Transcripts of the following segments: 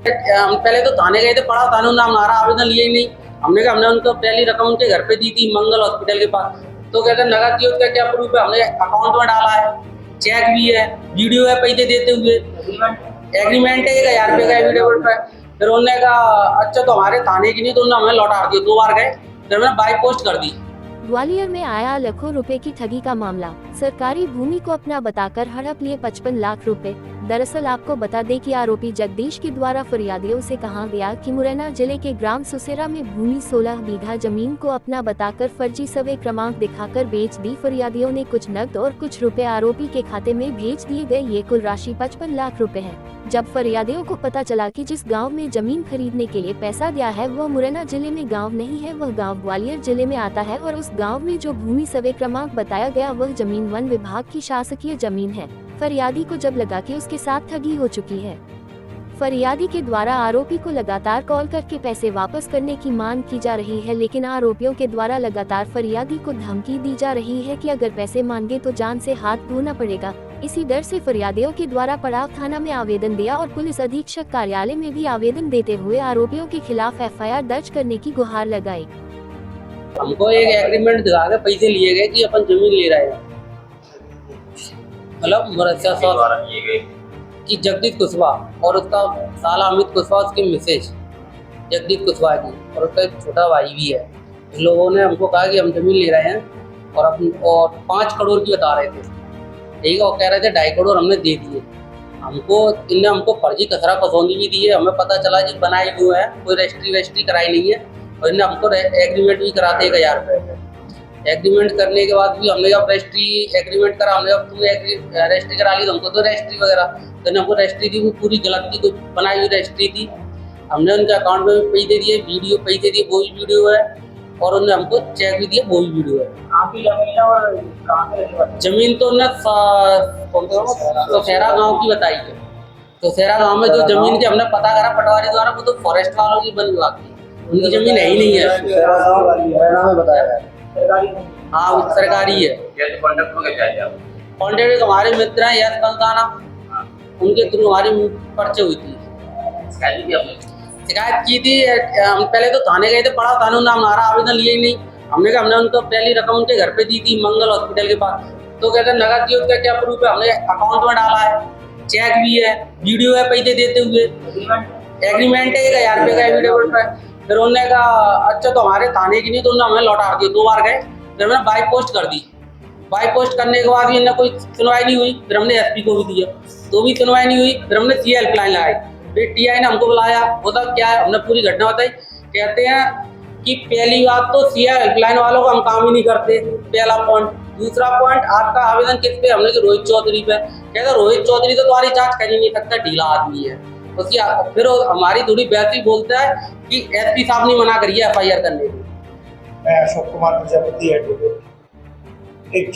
हम पहले तो थाने गए थे, पड़ा थाने ने हमारा आवेदन लिया ही नहीं। हमने कहा हमने उनको पहली रकम उनके घर पे दी थी मंगल हॉस्पिटल के पास, तो कहते नगद दिए, उसका क्या प्रूफ है? हमने अकाउंट में डाला है, चेक भी है, वीडियो है पैसे देते हुए, एग्रीमेंट है 1000 रुपये का एफिडेविट पे। फिर उन्होंने कहा अच्छा तो हमारे थाने की नहीं, तो उन्होंने हमें लौटा दिया। 2 बार गए, फिर मैंने बाई पोस्ट कर दी। ग्वालियर में आया लाखों रुपए की ठगी का मामला। सरकारी भूमि को अपना बताकर हड़प लिए 55 लाख रुपए। दरअसल आपको बता दें कि आरोपी जगदीश के द्वारा फरियादियों से कहा गया कि मुरैना जिले के ग्राम सुसेरा में भूमि 16 बीघा जमीन को अपना बताकर फर्जी सर्वे क्रमांक दिखाकर बेच दी। फरियादियों ने कुछ नकद और कुछ रुपए आरोपी के खाते में भेज दिए गए। ये कुल राशि 55 लाख रुपए है। जब फरियादियों को पता चला कि जिस गांव में जमीन खरीदने के लिए पैसा दिया है वह मुरैना जिले में गांव नहीं है, वह गांव ग्वालियर जिले में आता है और उस गांव में जो भूमि सर्वे क्रमांक बताया गया वह जमीन वन विभाग की शासकीय जमीन है। फरियादी को जब लगा कि उसके साथ ठगी हो चुकी है, फरियादी के द्वारा आरोपी को लगातार कॉल करके पैसे वापस करने की मांग की जा रही है, लेकिन आरोपियों के द्वारा लगातार फरियादी को धमकी दी जा रही है कि अगर पैसे मांगे तो जान से हाथ धोना पड़ेगा। इसी डर से फरियादियों के द्वारा पड़ाव थाना में आवेदन दिया और पुलिस अधीक्षक कार्यालय में भी आवेदन देते हुए आरोपियों के खिलाफ एफआईआर दर्ज करने की गुहार लगाई। हमको एक एग्रीमेंट दिखा के पैसे लिए गए कि अपन जमीन ले रहे हैं, मतलब मुरैना द्वारा लिए गए कि जगदीश कुशवाहा और उसका साला अमित कुशवाहा, उसकी मिसेज जगदीश कुशवाहा की, और उसका एक छोटा भाई भी है। इन लोगों ने हमको कहा कि हम जमीन ले रहे हैं और 5 करोड़ की बता रहे थे, ठीक है, और कह रहे थे 2.5 करोड़ हमने दे दिए। इनने हमको फर्जी कसरा कसौंदी भी दी है। हमें पता चला जी बनाई हुआ है, कोई रजिस्ट्री कराई नहीं है, और इन्हें हमको एग्रीमेंट भी कराते 1000 रुपये में। एग्रीमेंट करने के बाद भी हमने जब रजिस्ट्री एग्रीमेंट करा, हमने जब तुमने रजिस्ट्री करा ली तो हमको तो रजिस्ट्री वगैरह, तो हमको रजिस्ट्री थी वो पूरी गलत थी, कोई बनाई हुई रजिस्ट्री थी। हमने उनके अकाउंट में भी पैसे दिए, वीडियो पैसे दिए, वो भी वीडियो है, और उन्होंने हमको चेक भी दिया, वो भी वीडियो है। आपकी जमीन और जमीन तो उन्हें सोसेरा गाँव की बताई है। सोसेरा गाँव में जो जमीन की हमने पता करा पटवारी द्वारा, वो तो फॉरेस्ट वालों की वन विभाग की, उनकी जमीन है ही नहीं है। बताया हाँ वो सरकारी है। कॉन्टेक्ट हमारे मित्र हैं यश कंसाना, उनके थ्रू हमारी पर्चे हुई थी। शिकायत की थी, हम पहले तो थाने गए थे, पड़ा थाने ने हमारा आवेदन लिया ही नहीं। हमने कहा हमने उनको पहली रकम उनके घर पे दी थी मंगल हॉस्पिटल के पास, तो कहते नगद दिए, उसका क्या प्रूफ है? हमने अकाउंट में डाला है, चेक भी है, वीडियो है पैसे देते हुए, एग्रीमेंट है 1000 रुपये का एफिडेविट पे। फिर उन्होंने कहा अच्छा तो हमारे थाने की नहीं, तो उन्होंने हमें लौटा दिया। 2 बार गए, फिर मैंने बाई पोस्ट कर दी। बाई पोस्ट करने के बाद भी इन्हें कोई सुनवाई नहीं हुई। फिर हमने एसपी को भी दिया, तो भी सुनवाई नहीं हुई। फिर हमने सीए हेल्पलाइन लगाई, फिर टीआई ने हमको बुलाया, होता क्या है हमने पूरी घटना बताई। कहते हैं कि पहली बात तो सीए हेल्पलाइन वालों को हम काम ही नहीं करते, पहला पॉइंट। दूसरा पॉइंट, आपका आवेदन किस पे? हमने कि रोहित चौधरी पे। कहते रोहित चौधरी तो तुम्हारी जाँच कर ही नहीं सकता, ढीला आदमी है उसकी। फिर हमारी थोड़ी वैसी बोलता है कि एसपी साहब ने मना करी है एफआईआर करने की। मैं अशोक कुमार प्रजापति एडवोकेट। एक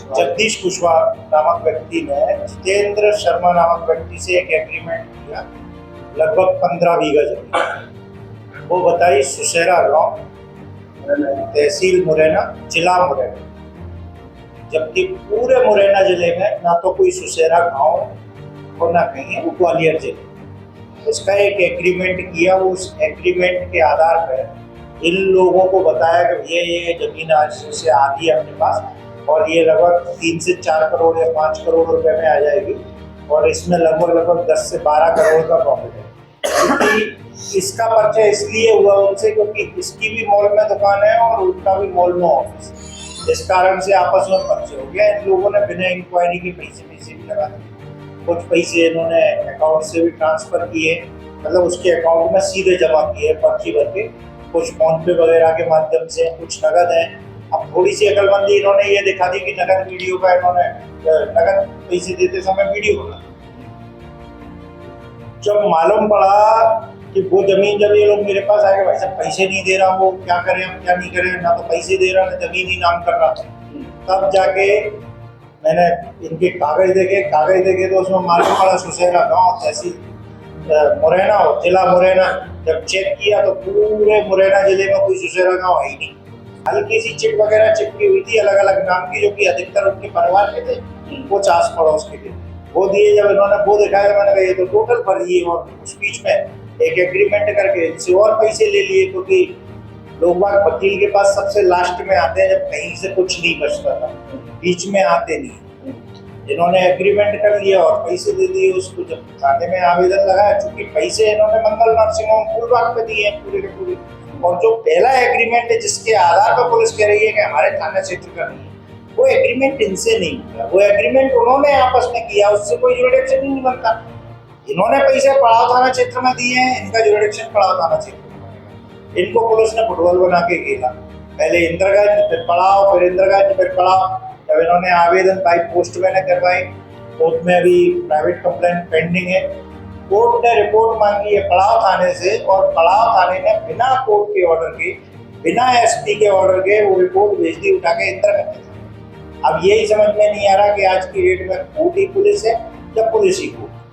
जगदीश कुशवाहा नामक व्यक्ति ने जितेंद्र शर्मा नामक व्यक्ति से एक एग्रीमेंट किया, लगभग 15 बीघा जमीन। वो बताई सुसेरा गांव, तहसील मुरैना, जिला मुरैना। जबकि पूरे मुरैना जिले में ना तो कोई सुसेरा गांव और ना कहीं है, वो ग्वालियर जिले। उसका एक एग्रीमेंट किया, वो उस एग्रीमेंट के आधार पर इन लोगों को बताया कि ये जमीन आज से आती है अपने पास, और ये लगभग 3 से 4 करोड़ या 5 करोड़ रुपए में आ जाएगी, और इसमें लगभग 10 से 12 करोड़ का प्रॉफिट है। क्योंकि इसका पर्चा इसलिए हुआ उनसे क्योंकि इसकी भी मॉल में दुकान है और उनका भी मॉल में ऑफिस, इस कारण से आपस में पर्चे हो गया। इन लोगों ने बिना इंक्वायरी के पैसे भी लगा दिए। कुछ पैसे इन्होंने अकाउंट से भी ट्रांसफर किए, मतलब उसके अकाउंट में सीधे जमा किए पर्ची भर के, कुछ फोन पे वगैरह के माध्यम से, कुछ नगद है। अब थोड़ी सी अकलमंदी इन्होंने ये दिखा दी कि नगद वीडियो का, इन्होंने नगद पैसे देते समय वीडियो बना। जब मालूम पड़ा कि वो जमीन, जब ये लोग मेरे पास आए भाई साहब पैसे नहीं दे रहा, वो क्या करें हम क्या नहीं करें, ना तो पैसे दे रहा ना जमीन ही नाम कर रहा, तब जाके मैंने इनके कागज देखे तो उसमें मालूम पड़ा सुसेरा गाँव, तहसील मुरैना हो, जिला मुरैना। जब चेक किया तो पूरे मुरैना जिले में कोई सुसेरा गाँव है ही नहीं। हल्की सी चिट वगैरह चिपकी हुई थी अलग अलग नाम की, जो कि अधिकतर उनके परिवार के थे, वो आस पड़ोस के थे। वो दिए, जब इन्होंने वो दिखाया मैंने कहा ये तो टोटल फर्जी है, और उस बीच में एक एग्रीमेंट करके इनसे और पैसे ले लिए, क्योंकि लोग बाग वकील के पास सबसे लास्ट में आते हैं जब कहीं से कुछ नहीं बचता था, बीच में आते नहीं। इन्होंने एग्रीमेंट कर लिया और पैसे दे दिए उसको। जब थाने में आवेदन लगाया, चूंकि पैसे इन्होंने मंगल नर्सिंग होम फूलबाग पे दिए हैं पूरे के पूरे, और जो पहला एग्रीमेंट है जिसके आधार पर पुलिस कह रही है कि हमारे थाना क्षेत्र का नहीं है, वो एग्रीमेंट इनसे नहीं हुआ। वो एग्रीमेंट उन्होंने आपस में किया, उससे कोई जुरिडिक्शन ही नहीं बनता। इन्होंने पैसे पड़ाव थाना क्षेत्र में दिए हैं, इनका जुरिडिक्शन पड़ाव थाना क्षेत्र में बनेगा। इनको पुलिस ने फुटबॉल बना के खेला, पहले इंद्रगंज फिर पड़ाव, फिर इंद्रगंज फिर पड़ाव। जब इन्होंने आवेदन बाई पोस्ट मैंने करवाई, कोर्ट में अभी प्राइवेट कंप्लेंट पेंडिंग है। कोर्ट ने रिपोर्ट मांगी है पड़ाव थाने से, और पड़ाव थाने ने बिना कोर्ट के ऑर्डर के, बिना एसपी के ऑर्डर के वो रिपोर्ट भेज दी उठा के इंद्रगंज। अब यही समझ में नहीं आ रहा कि आज की डेट में कोर्ट ही पुलिस है या पुलिस ही कोर्ट।